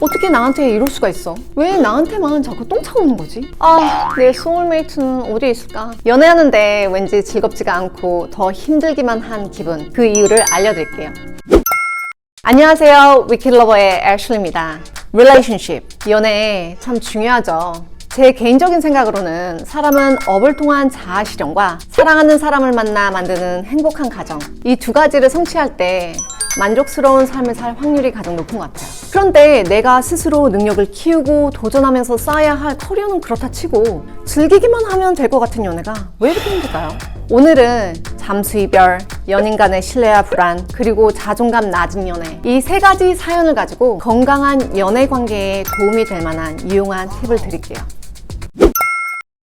어떻게 나한테 이럴 수가 있어? 왜 나한테만 자꾸 똥 차오는 거지? 내 소울메이트는 어디에 있을까? 연애하는데 왠지 즐겁지가 않고 더 힘들기만 한 기분, 그 이유를 알려드릴게요. 안녕하세요, 위키러버의 애슐리입니다. Relationship, 연애 참 중요하죠. 제 개인적인 생각으로는 사람은 업을 통한 자아 실현과 사랑하는 사람을 만나 만드는 행복한 가정, 이 두 가지를 성취할 때 만족스러운 삶을 살 확률이 가장 높은 것 같아요. 그런데 내가 스스로 능력을 키우고 도전하면서 쌓아야 할 커리어는 그렇다 치고 즐기기만 하면 될 것 같은 연애가 왜 이렇게 힘들까요? 오늘은 잠수 이별, 연인 간의 신뢰와 불안, 그리고 자존감 낮은 연애, 이 세 가지 사연을 가지고 건강한 연애 관계에 도움이 될 만한 유용한 팁을 드릴게요.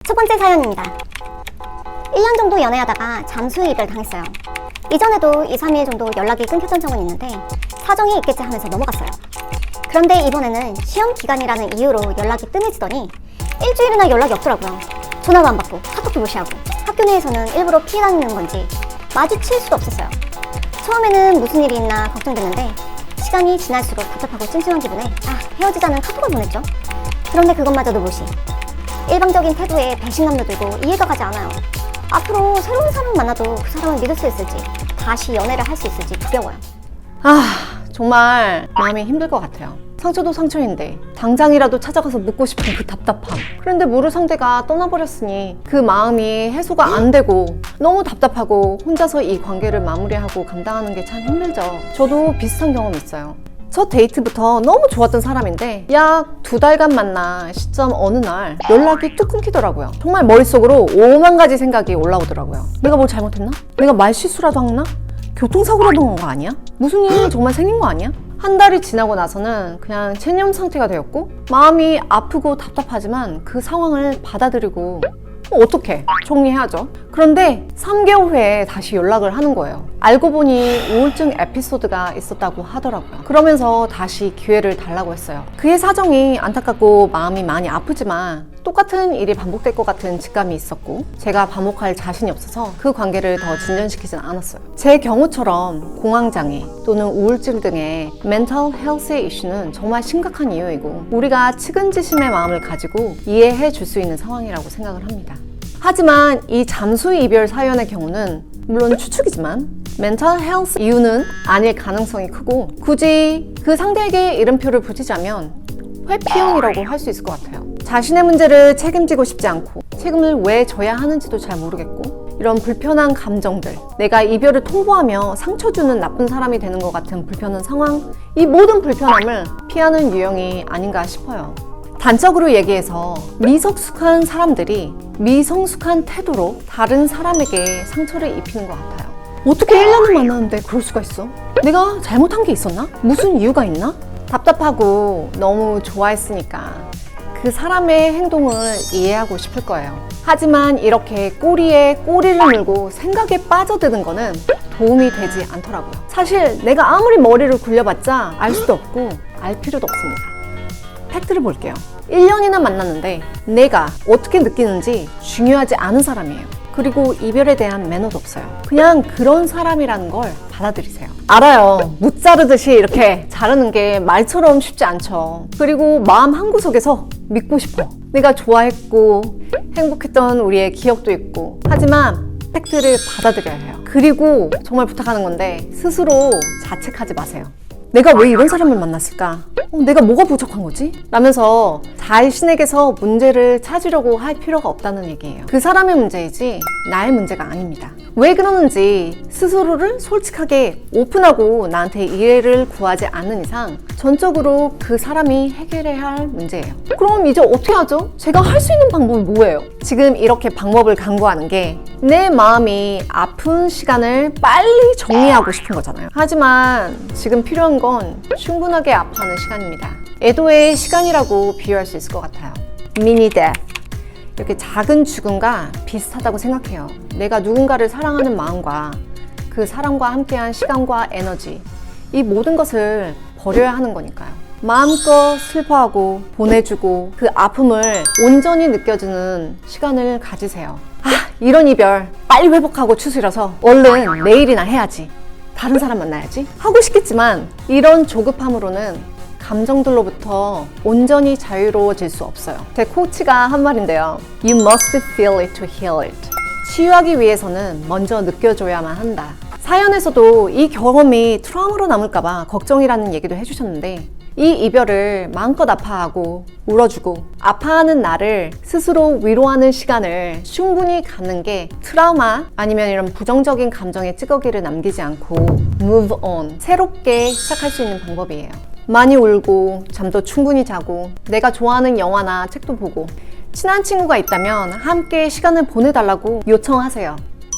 첫 번째 사연입니다. 1년 정도 연애하다가 잠수 이별 당했어요. 이전에도 2, 3일 정도 연락이 끊겼던 적은 있는데 사정이 있겠지 하면서 넘어갔어요. 그런데 이번에는 시험 기간이라는 이유로 연락이 뜸해지더니 일주일이나 연락이 없더라고요. 전화도 안 받고 카톡도 무시하고 학교 내에서는 일부러 피해 다니는 건지 마주칠 수도 없었어요. 처음에는 무슨 일이 있나 걱정됐는데 시간이 지날수록 답답하고 찜찜한 기분에 헤어지자는 카톡을 보냈죠. 그런데 그것마저도 무시. 일방적인 태도에 배신감도 들고 이해가 가지 않아요. 앞으로 새로운 사람을 만나도 그 사람을 믿을 수 있을지, 다시 연애를 할 수 있을지 두려워요. 정말 마음이 힘들 것 같아요. 상처도 상처인데 당장이라도 찾아가서 묻고 싶은 그 답답함. 그런데 모를 상대가 떠나버렸으니 그 마음이 해소가 안 되고 너무 답답하고 혼자서 이 관계를 마무리하고 감당하는 게 참 힘들죠. 저도 비슷한 경험이 있어요. 첫 데이트부터 너무 좋았던 사람인데 약 2달간 만나 시점 어느 날 연락이 뚝 끊기더라고요. 정말 머릿속으로 5만 가지 생각이 올라오더라고요. 내가 뭘 잘못했나? 내가 말실수라도 했나? 교통사고라도 한 거 아니야? 무슨 일 정말 생긴 거 아니야? 한 달이 지나고 나서는 그냥 체념 상태가 되었고 마음이 아프고 답답하지만 그 상황을 받아들이고 어떻게 정리해야죠. 그런데 3개월 후에 다시 연락을 하는 거예요. 알고 보니 우울증 에피소드가 있었다고 하더라고요. 그러면서 다시 기회를 달라고 했어요. 그의 사정이 안타깝고 마음이 많이 아프지만 똑같은 일이 반복될 것 같은 직감이 있었고 제가 반복할 자신이 없어서 그 관계를 더 진전시키진 않았어요. 제 경우처럼 공황장애 또는 우울증 등의 멘탈 헬스의 이슈는 정말 심각한 이유이고 우리가 측은지심의 마음을 가지고 이해해 줄 수 있는 상황이라고 생각을 합니다. 하지만 이 잠수 이별 사연의 경우는 물론 추측이지만 멘탈 헬스 이유는 아닐 가능성이 크고 굳이 그 상대에게 이름표를 붙이자면 회피형이라고 할 수 있을 것 같아요. 자신의 문제를 책임지고 싶지 않고 책임을 왜 져야 하는지도 잘 모르겠고 이런 불편한 감정들, 내가 이별을 통보하며 상처 주는 나쁜 사람이 되는 것 같은 불편한 상황, 이 모든 불편함을 피하는 유형이 아닌가 싶어요. 단적으로 얘기해서 미성숙한 사람들이 미성숙한 태도로 다른 사람에게 상처를 입히는 것 같아요. 어떻게 1년을 만났는데 그럴 수가 있어? 내가 잘못한 게 있었나? 무슨 이유가 있나? 답답하고 너무 좋아했으니까 그 사람의 행동을 이해하고 싶을 거예요. 하지만 이렇게 꼬리에 꼬리를 물고 생각에 빠져드는 거는 도움이 되지 않더라고요. 사실 내가 아무리 머리를 굴려봤자 알 수도 없고 알 필요도 없습니다. 팩트를 볼게요. 1년이나 만났는데 내가 어떻게 느끼는지 중요하지 않은 사람이에요. 그리고 이별에 대한 매너도 없어요. 그냥 그런 사람이라는 걸 받아들이세요. 알아요. 못 자르듯이 이렇게 자르는 게 말처럼 쉽지 않죠. 그리고 마음 한구석에서 믿고 싶어. 내가 좋아했고 행복했던 우리의 기억도 있고 하지만 팩트를 받아들여야 해요. 그리고 정말 부탁하는 건데 스스로 자책하지 마세요. 내가 왜 이런 사람을 만났을까? 내가 뭐가 부족한 거지? 라면서 자신에게서 문제를 찾으려고 할 필요가 없다는 얘기예요. 그 사람의 문제이지 나의 문제가 아닙니다. 왜 그러는지 스스로를 솔직하게 오픈하고 나한테 이해를 구하지 않는 이상 전적으로 그 사람이 해결해야 할 문제예요. 그럼 이제 어떻게 하죠? 제가 할 수 있는 방법이 뭐예요? 지금 이렇게 방법을 강구하는 게 내 마음이 아픈 시간을 빨리 정리하고 싶은 거잖아요. 하지만 지금 필요한 건 충분하게 아파하는 시간입니다. 애도의 시간이라고 비유할 수 있을 것 같아요. 미니 데스. 이렇게 작은 죽음과 비슷하다고 생각해요. 내가 누군가를 사랑하는 마음과 그 사람과 함께한 시간과 에너지, 이 모든 것을 버려야 하는 거니까요. 마음껏 슬퍼하고 보내주고 그 아픔을 온전히 느껴주는 시간을 가지세요. 이런 이별 빨리 회복하고 추스려서 얼른 내일이나 해야지, 다른 사람 만나야지 하고 싶겠지만 이런 조급함으로는 감정들로부터 온전히 자유로워질 수 없어요. 제 코치가 한 말인데요. You must feel it to heal it. 치유하기 위해서는 먼저 느껴줘야만 한다. 사연에서도 이 경험이 트라우마로 남을까봐 걱정이라는 얘기도 해주셨는데, 이 이별을 마음껏 아파하고 울어주고 아파하는 나를 스스로 위로하는 시간을 충분히 갖는 게 트라우마 아니면 이런 부정적인 감정의 찌꺼기를 남기지 않고 move on, 새롭게 시작할 수 있는 방법이에요. 많이 울고 잠도 충분히 자고 내가 좋아하는 영화나 책도 보고 친한 친구가 있다면 함께 시간을 보내달라고 요청하세요.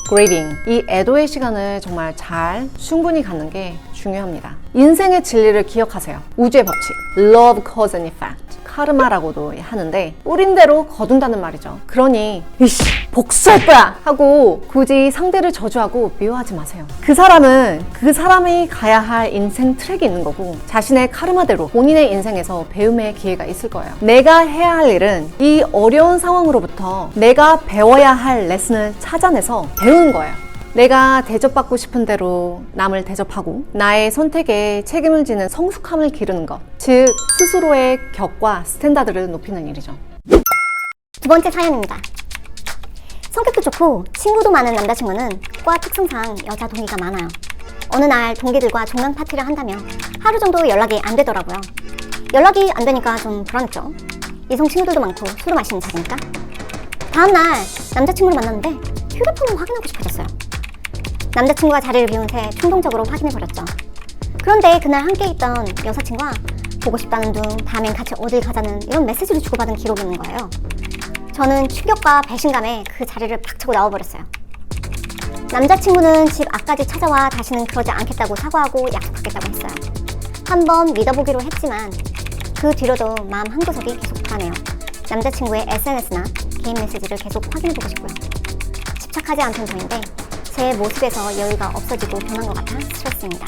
Grieving, 이 애도의 시간을 정말 잘 충분히 갖는 게 중요합니다. 인생의 진리를 기억하세요. 우주의 법칙, Love, Cause and Effect, 카르마라고도 하는데 뿌린 대로 거둔다는 말이죠. 그러니 이씨 복수할 거야 하고 굳이 상대를 저주하고 미워하지 마세요. 그 사람은 그 사람이 가야 할 인생 트랙이 있는 거고 자신의 카르마대로 본인의 인생에서 배움의 기회가 있을 거예요. 내가 해야 할 일은 이 어려운 상황으로부터 내가 배워야 할 레슨을 찾아내서 배우는 거예요. 내가 대접받고 싶은 대로 남을 대접하고 나의 선택에 책임을 지는 성숙함을 기르는 것, 즉 스스로의 격과 스탠다드를 높이는 일이죠. 두 번째 사연입니다. 성격도 좋고 친구도 많은 남자친구는 과 특성상 여자 동기가 많아요. 어느 날 동기들과 종강 파티를 한다며 하루 정도 연락이 안 되더라고요. 연락이 안 되니까 좀 불안했죠. 이성 친구들도 많고 술을 마시는 자리니까. 다음날 남자친구를 만났는데 휴대폰을 확인하고 싶어졌어요. 남자친구가 자리를 비운 새 충동적으로 확인해버렸죠. 그런데 그날 함께 있던 여사친과 보고 싶다는 둥, 다음엔 같이 어딜 가자는 이런 메시지를 주고받은 기록이 있는 거예요. 저는 충격과 배신감에 그 자리를 팍 차고 나와버렸어요. 남자친구는 집 앞까지 찾아와 다시는 그러지 않겠다고 사과하고 약속하겠다고 했어요. 한번 믿어보기로 했지만 그 뒤로도 마음 한구석이 계속 불안해요. 남자친구의 SNS나 개인 메시지를 계속 확인해보고 싶고요. 집착하지 않던 저인데 제 모습에서 여유가 없어지고 변한 것 같아 스트레스입니다.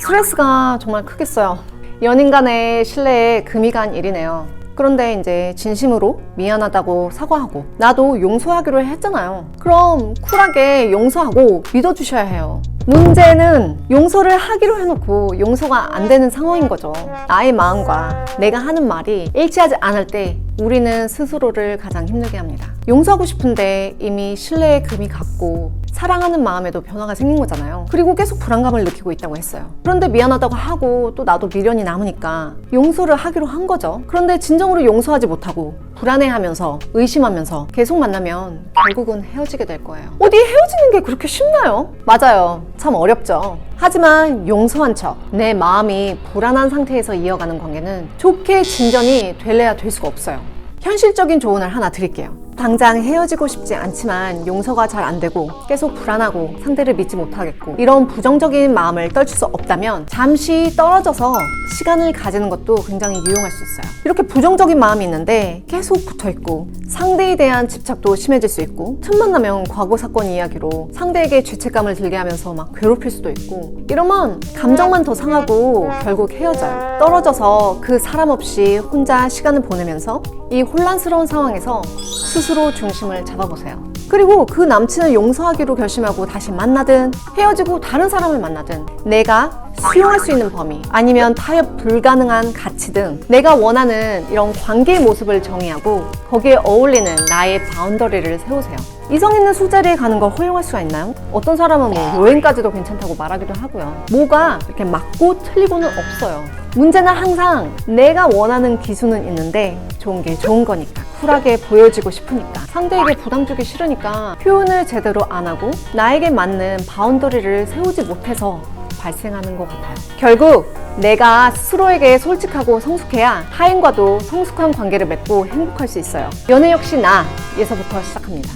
스트레스가 정말 크겠어요. 연인 간의 신뢰에 금이 간 일이네요. 그런데 이제 진심으로 미안하다고 사과하고 나도 용서하기로 했잖아요. 그럼 쿨하게 용서하고 믿어주셔야 해요. 문제는 용서를 하기로 해놓고 용서가 안 되는 상황인 거죠. 나의 마음과 내가 하는 말이 일치하지 않을 때 우리는 스스로를 가장 힘들게 합니다. 용서하고 싶은데 이미 신뢰의 금이 갔고 사랑하는 마음에도 변화가 생긴 거잖아요. 그리고 계속 불안감을 느끼고 있다고 했어요. 그런데 미안하다고 하고 또 나도 미련이 남으니까 용서를 하기로 한 거죠. 그런데 진정으로 용서하지 못하고 불안해하면서 의심하면서 계속 만나면 결국은 헤어지게 될 거예요. 어디 헤어지는 게 그렇게 쉽나요? 맞아요. 참 어렵죠. 하지만 용서한 척 내 마음이 불안한 상태에서 이어가는 관계는 좋게 진전이 될래야 될 수가 없어요. 현실적인 조언을 하나 드릴게요. 당장 헤어지고 싶지 않지만 용서가 잘 안 되고 계속 불안하고 상대를 믿지 못하겠고 이런 부정적인 마음을 떨칠 수 없다면 잠시 떨어져서 시간을 가지는 것도 굉장히 유용할 수 있어요. 이렇게 부정적인 마음이 있는데 계속 붙어있고 상대에 대한 집착도 심해질 수 있고 틈만 나면 과거 사건 이야기로 상대에게 죄책감을 들게 하면서 막 괴롭힐 수도 있고 이러면 감정만 더 상하고 결국 헤어져요. 떨어져서 그 사람 없이 혼자 시간을 보내면서 이 혼란스러운 상황에서 스스로 중심을 잡아보세요. 그리고 그 남친을 용서하기로 결심하고 다시 만나든 헤어지고 다른 사람을 만나든 내가 수용할 수 있는 범위 아니면 타협 불가능한 가치 등 내가 원하는 이런 관계의 모습을 정의하고 거기에 어울리는 나의 바운더리를 세우세요. 이성 있는 술자리에 가는 걸 허용할 수가 있나요? 어떤 사람은 뭐 여행까지도 괜찮다고 말하기도 하고요. 뭐가 이렇게 맞고 틀리고는 없어요. 문제는 항상 내가 원하는 기준은 있는데 좋은 게 좋은 거니까 쿨하게 보여지고 싶으니까 상대에게 부담 주기 싫으니까 표현을 제대로 안 하고 나에게 맞는 바운더리를 세우지 못해서 발생하는 것 같아요. 결국 내가 스스로에게 솔직하고 성숙해야 타인과도 성숙한 관계를 맺고 행복할 수 있어요. 연애 역시 나에서부터 시작합니다.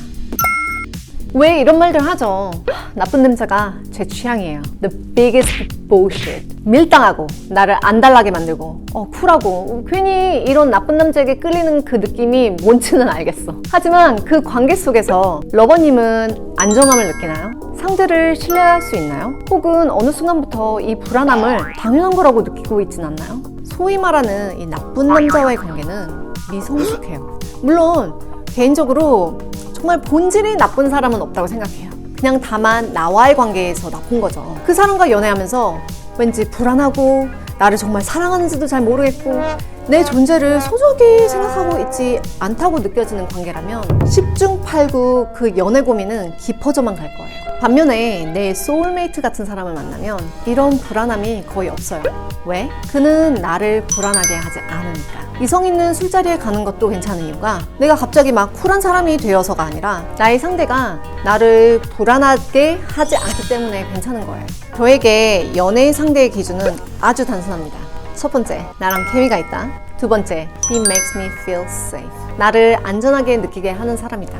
왜 이런 말들 하죠? 나쁜 냄새가 제 취향이에요. The biggest bullshit. 밀당하고 나를 안달나게 만들고 쿨하고 괜히 이런 나쁜 남자에게 끌리는 그 느낌이 뭔지는 알겠어. 하지만 그 관계 속에서 러버님은 안정감을 느끼나요? 상대를 신뢰할 수 있나요? 혹은 어느 순간부터 이 불안함을 당연한 거라고 느끼고 있진 않나요? 소위 말하는 이 나쁜 남자와의 관계는 미성숙해요. 물론 개인적으로 정말 본질이 나쁜 사람은 없다고 생각해요. 그냥 다만 나와의 관계에서 나쁜 거죠. 그 사람과 연애하면서 왠지 불안하고 나를 정말 사랑하는지도 잘 모르겠고 내 존재를 소중히 생각하고 있지 않다고 느껴지는 관계라면 10중 8구 그 연애 고민은 깊어져만 갈 거예요. 반면에 내 소울메이트 같은 사람을 만나면 이런 불안함이 거의 없어요. 왜? 그는 나를 불안하게 하지 않으니까. 이성 있는 술자리에 가는 것도 괜찮은 이유가 내가 갑자기 막 쿨한 사람이 되어서가 아니라 나의 상대가 나를 불안하게 하지 않기 때문에 괜찮은 거예요. 저에게 연애의 상대의 기준은 아주 단순합니다. 첫 번째, 나랑 케미가 있다. 두 번째, he makes me feel safe. 나를 안전하게 느끼게 하는 사람이다.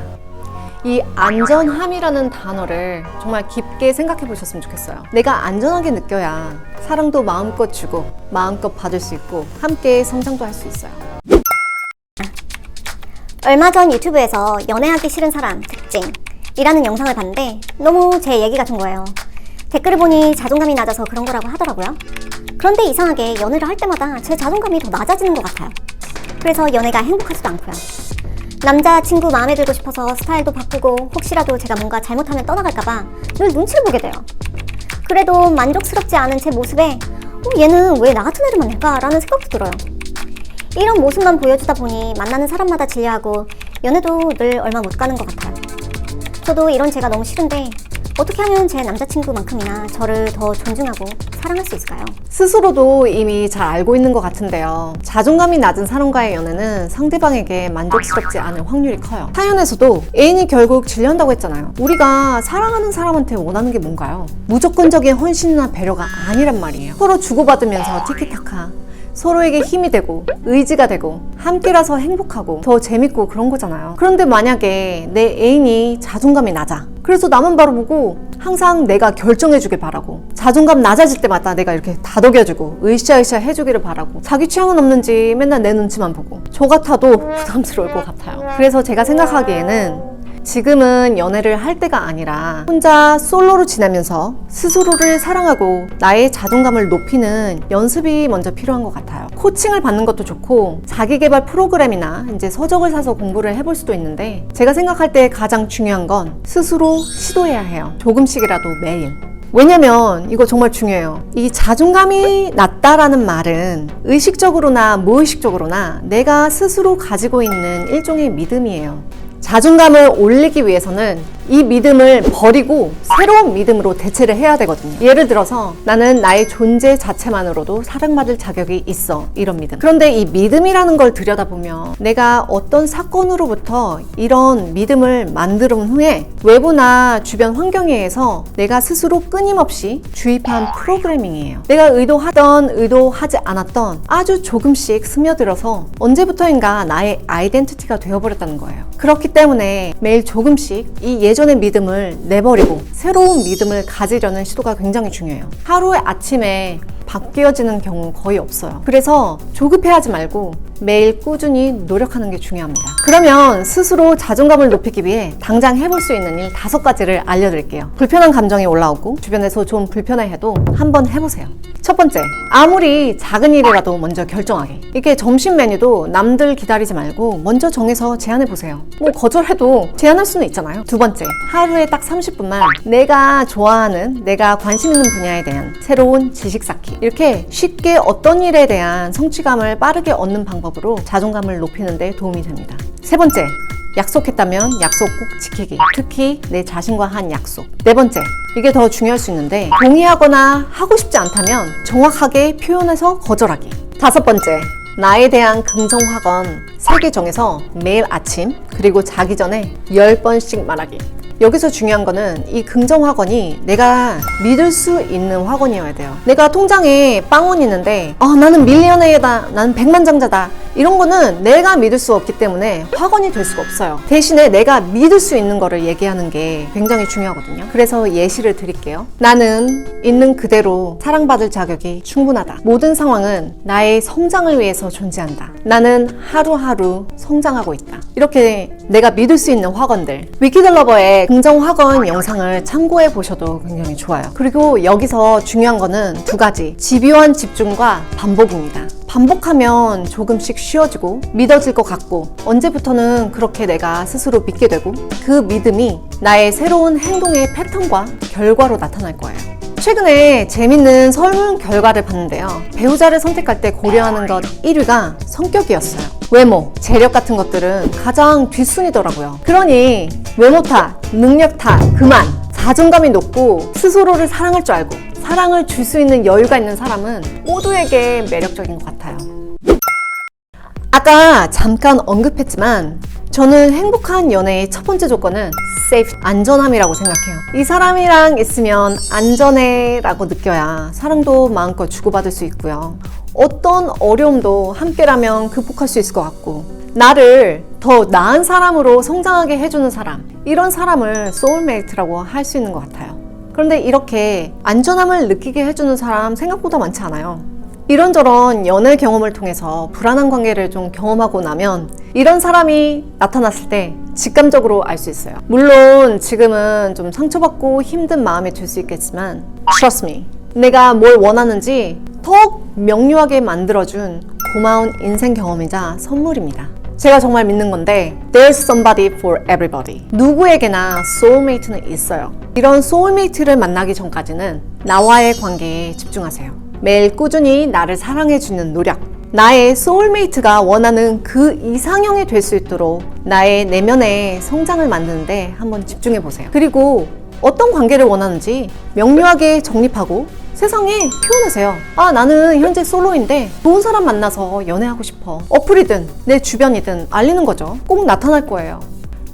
이 안전함이라는 단어를 정말 깊게 생각해 보셨으면 좋겠어요. 내가 안전하게 느껴야 사랑도 마음껏 주고 마음껏 받을 수 있고 함께 성장도 할 수 있어요. 얼마 전 유튜브에서 연애하기 싫은 사람 특징이라는 영상을 봤는데 너무 제 얘기 같은 거예요. 댓글을 보니 자존감이 낮아서 그런 거라고 하더라고요. 그런데 이상하게 연애를 할 때마다 제 자존감이 더 낮아지는 것 같아요. 그래서 연애가 행복하지도 않고요. 남자친구 마음에 들고 싶어서 스타일도 바꾸고 혹시라도 제가 뭔가 잘못하면 떠나갈까봐 늘 눈치를 보게 돼요. 그래도 만족스럽지 않은 제 모습에 얘는 왜 나 같은 애를 만날까? 라는 생각도 들어요. 이런 모습만 보여주다 보니 만나는 사람마다 질려하고 연애도 늘 얼마 못 가는 것 같아요. 저도 이런 제가 너무 싫은데 어떻게 하면 제 남자친구만큼이나 저를 더 존중하고 사랑할 수 있을까요? 스스로도 이미 잘 알고 있는 것 같은데요. 자존감이 낮은 사람과의 연애는 상대방에게 만족스럽지 않을 확률이 커요. 사연에서도 애인이 결국 질려한다고 했잖아요. 우리가 사랑하는 사람한테 원하는 게 뭔가요? 무조건적인 헌신이나 배려가 아니란 말이에요. 서로 주고받으면서 티키타카, 서로에게 힘이 되고 의지가 되고 함께라서 행복하고 더 재밌고 그런 거잖아요. 그런데 만약에 내 애인이 자존감이 낮아. 그래서 나만 바라보고 항상 내가 결정해주길 바라고 자존감 낮아질 때마다 내가 이렇게 다독여주고 으쌰으쌰 해주기를 바라고 자기 취향은 없는지 맨날 내 눈치만 보고 저 같아도 부담스러울 것 같아요. 그래서 제가 생각하기에는 지금은 연애를 할 때가 아니라 혼자 솔로로 지내면서 스스로를 사랑하고 나의 자존감을 높이는 연습이 먼저 필요한 것 같아요. 코칭을 받는 것도 좋고 자기계발 프로그램이나 이제 서적을 사서 공부를 해볼 수도 있는데 제가 생각할 때 가장 중요한 건 스스로 시도해야 해요. 조금씩이라도 매일. 왜냐면 이거 정말 중요해요. 이 자존감이 낮다라는 말은 의식적으로나 무의식적으로나 내가 스스로 가지고 있는 일종의 믿음이에요. 자존감을 올리기 위해서는 이 믿음을 버리고 새로운 믿음으로 대체를 해야 되거든요. 예를 들어서 나는 나의 존재 자체만으로도 사랑받을 자격이 있어, 이런 믿음. 그런데 이 믿음이라는 걸 들여다보면 내가 어떤 사건으로부터 이런 믿음을 만들어 온 후에 외부나 주변 환경에 의해서 내가 스스로 끊임없이 주입한 프로그래밍이에요. 내가 의도하던 의도하지 않았던 아주 조금씩 스며들어서 언제부터인가 나의 아이덴티티가 되어버렸다는 거예요. 그렇기 때문에 매일 조금씩 이 예전의 믿음을 내버리고 새로운 믿음을 가지려는 시도가 굉장히 중요해요. 하루의 아침에 바뀌어지는 경우 거의 없어요. 그래서 조급해하지 말고 매일 꾸준히 노력하는 게 중요합니다. 그러면 스스로 자존감을 높이기 위해 당장 해볼 수 있는 일 5가지를 알려드릴게요. 불편한 감정이 올라오고 주변에서 좀 불편해해도 한번 해보세요. 첫 번째, 아무리 작은 일이라도 먼저 결정하기. 이게 점심 메뉴도 남들 기다리지 말고 먼저 정해서 제안해보세요. 뭐 거절해도 제안할 수는 있잖아요. 두 번째, 하루에 딱 30분만 내가 좋아하는, 내가 관심 있는 분야에 대한 새로운 지식 쌓기. 이렇게 쉽게 어떤 일에 대한 성취감을 빠르게 얻는 방법으로 자존감을 높이는 데 도움이 됩니다. 세 번째, 약속했다면 약속 꼭 지키기. 특히 내 자신과 한 약속. 네 번째, 이게 더 중요할 수 있는데 동의하거나 하고 싶지 않다면 정확하게 표현해서 거절하기. 다섯 번째, 나에 대한 긍정 확언 3개 정해서 매일 아침 그리고 자기 전에 10번씩 말하기. 여기서 중요한 거는 이 긍정 확언이 내가 믿을 수 있는 확언이어야 돼요. 내가 통장에 빵원이 있는데 나는 밀리언웨어다, 나는 백만장자다, 이런 거는 내가 믿을 수 없기 때문에 확언이 될 수가 없어요. 대신에 내가 믿을 수 있는 거를 얘기하는 게 굉장히 중요하거든요. 그래서 예시를 드릴게요. 나는 있는 그대로 사랑받을 자격이 충분하다. 모든 상황은 나의 성장을 위해서 존재한다. 나는 하루하루 성장하고 있다. 이렇게 내가 믿을 수 있는 확언들, 위키드러버의 긍정 확언 영상을 참고해 보셔도 굉장히 좋아요. 그리고 여기서 중요한 거는 2가지, 집요한 집중과 반복입니다. 반복하면 조금씩 쉬워지고 믿어질 것 같고 언제부터는 그렇게 내가 스스로 믿게 되고 그 믿음이 나의 새로운 행동의 패턴과 결과로 나타날 거예요. 최근에 재밌는 설문 결과를 봤는데요. 배우자를 선택할 때 고려하는 것 1위가 성격이었어요. 외모, 재력 같은 것들은 가장 뒷순위더라고요. 그러니 외모 탓, 능력 탓 그만! 자존감이 높고 스스로를 사랑할 줄 알고 사랑을 줄 수 있는 여유가 있는 사람은 모두에게 매력적인 것 같아요. 아까 잠깐 언급했지만 저는 행복한 연애의 첫 번째 조건은 safe, 안전함이라고 생각해요. 이 사람이랑 있으면 안전해 라고 느껴야 사랑도 마음껏 주고받을 수 있고요. 어떤 어려움도 함께라면 극복할 수 있을 것 같고, 나를 더 나은 사람으로 성장하게 해주는 사람, 이런 사람을 소울메이트라고 할 수 있는 것 같아요. 그런데 이렇게 안전함을 느끼게 해주는 사람 생각보다 많지 않아요. 이런저런 연애 경험을 통해서 불안한 관계를 좀 경험하고 나면 이런 사람이 나타났을 때 직감적으로 알 수 있어요. 물론 지금은 좀 상처받고 힘든 마음이 들 수 있겠지만 Trust me, 내가 뭘 원하는지 더욱 명료하게 만들어준 고마운 인생 경험이자 선물입니다. 제가 정말 믿는 건데 There's somebody for everybody. 누구에게나 소울메이트는 있어요. 이런 소울메이트를 만나기 전까지는 나와의 관계에 집중하세요. 매일 꾸준히 나를 사랑해주는 노력, 나의 소울메이트가 원하는 그 이상형이 될 수 있도록 나의 내면의 성장을 만드는데 한번 집중해보세요. 그리고 어떤 관계를 원하는지 명료하게 정립하고 세상에 표현하세요. 아, 나는 현재 솔로인데 좋은 사람 만나서 연애하고 싶어. 어플이든 내 주변이든 알리는 거죠. 꼭 나타날 거예요.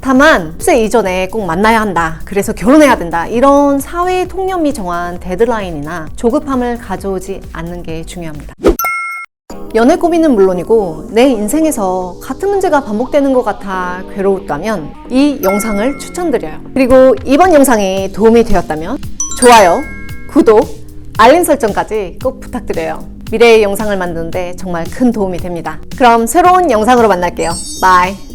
다만 10세 이전에 꼭 만나야 한다, 그래서 결혼해야 된다, 이런 사회의 통념이 정한 데드라인이나 조급함을 가져오지 않는 게 중요합니다. 연애 고민은 물론이고 내 인생에서 같은 문제가 반복되는 것 같아 괴로웠다면 이 영상을 추천드려요. 그리고 이번 영상이 도움이 되었다면 좋아요, 구독, 알림 설정까지 꼭 부탁드려요. 미래의 영상을 만드는데 정말 큰 도움이 됩니다. 그럼 새로운 영상으로 만날게요. 바이.